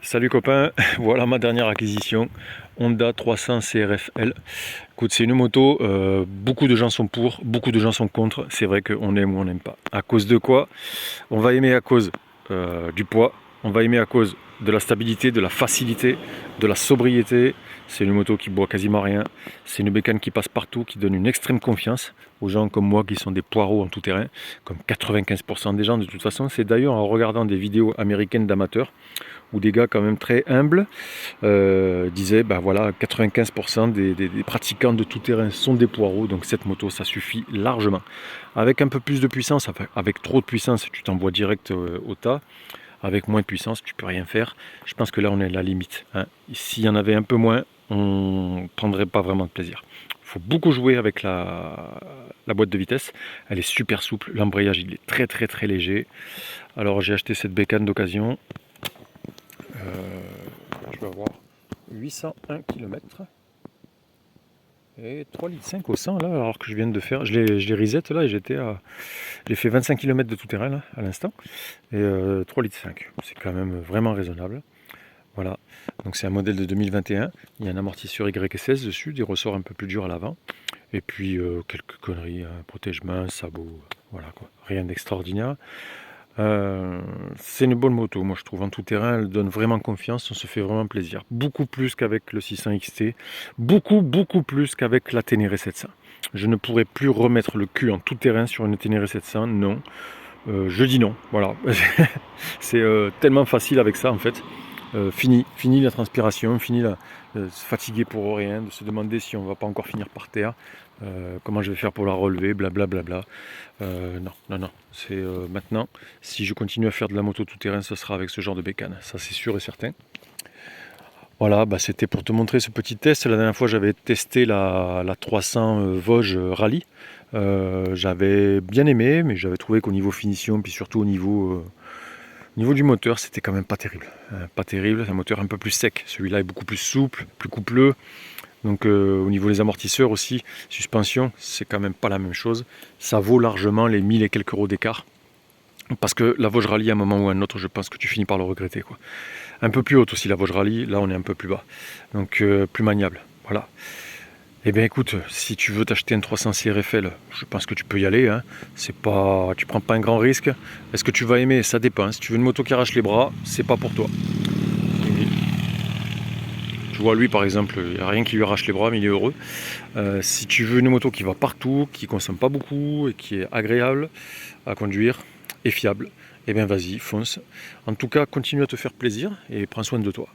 Salut copain, voilà ma dernière acquisition, Honda 300 CRF-L. Écoute, c'est une moto, beaucoup de gens sont pour, beaucoup de gens sont contre. C'est vrai qu'on aime ou on n'aime pas. À cause de quoi? On va aimer à cause du poids, on va aimer à cause de la stabilité, de la facilité, de la sobriété. C'est une moto qui boit quasiment rien. C'est une bécane qui passe partout, qui donne une extrême confiance aux gens comme moi qui sont des poireaux en tout terrain, comme 95% des gens de toute façon. C'est d'ailleurs en regardant des vidéos américaines d'amateurs où des gars quand même très humbles disaient bah voilà 95% des pratiquants de tout terrain sont des poireaux, donc cette moto ça suffit largement. Avec un peu plus de puissance, enfin, avec trop de puissance tu t'envoies direct au tas. Avec moins de puissance tu peux rien faire. Je pense que là on est à la limite, hein. S'il y en avait un peu moins, on prendrait pas vraiment de plaisir. Il faut beaucoup jouer avec la boîte de vitesse. Elle est super souple, l'embrayage il est très très très léger. Alors j'ai acheté cette bécane d'occasion. Je vais avoir 801 km et 3,5 litres au 100 là, alors que je viens de faire, je l'ai reset là et j'ai fait 25 km de tout terrain là à l'instant et 3,5 litres, c'est quand même vraiment raisonnable. Voilà, donc c'est un modèle de 2021, il y a un amortisseur YSS dessus, des ressorts un peu plus durs à l'avant et puis quelques conneries, hein, protège-main, sabot, voilà quoi, rien d'extraordinaire. C'est une bonne moto, moi je trouve. En tout terrain, elle donne vraiment confiance, on se fait vraiment plaisir. Beaucoup plus qu'avec le 600 XT, beaucoup plus qu'avec la Ténéré 700. Je ne pourrais plus remettre le cul en tout terrain sur une Ténéré 700, non. Je dis non, voilà. C'est tellement facile avec ça en fait. Fini la transpiration, de se fatiguer pour rien, de se demander si on va pas encore finir par terre, comment je vais faire pour la relever, blablabla. Non. C'est maintenant, si je continue à faire de la moto tout terrain, ce sera avec ce genre de bécane, ça c'est sûr et certain. Voilà, bah, c'était pour te montrer ce petit test. La dernière fois, j'avais testé la 300 Vosges Rallye. J'avais bien aimé, mais j'avais trouvé qu'au niveau finition, puis surtout au niveau du moteur, c'était quand même pas terrible. Pas terrible, c'est un moteur un peu plus sec. Celui-là est beaucoup plus souple, plus coupleux. Donc au niveau des amortisseurs aussi, suspension, c'est quand même pas la même chose. Ça vaut largement les 1000 et quelques euros d'écart. Parce que la Vosges Rallye, à un moment ou à un autre, je pense que tu finis par le regretter, quoi. Un peu plus haute aussi la Vosges Rallye, là on est un peu plus bas. Donc plus maniable. Voilà. Eh bien écoute, si tu veux t'acheter un 300 CRFL, je pense que tu peux y aller, hein. C'est pas, tu prends pas un grand risque. Est-ce que tu vas aimer? Ça dépend. Si tu veux une moto qui arrache les bras, c'est pas pour toi. Tu vois, lui par exemple, il n'y a rien qui lui arrache les bras, mais il est heureux. Si tu veux une moto qui va partout, qui consomme pas beaucoup et qui est agréable à conduire et fiable, eh bien vas-y, fonce. En tout cas, continue à te faire plaisir et prends soin de toi.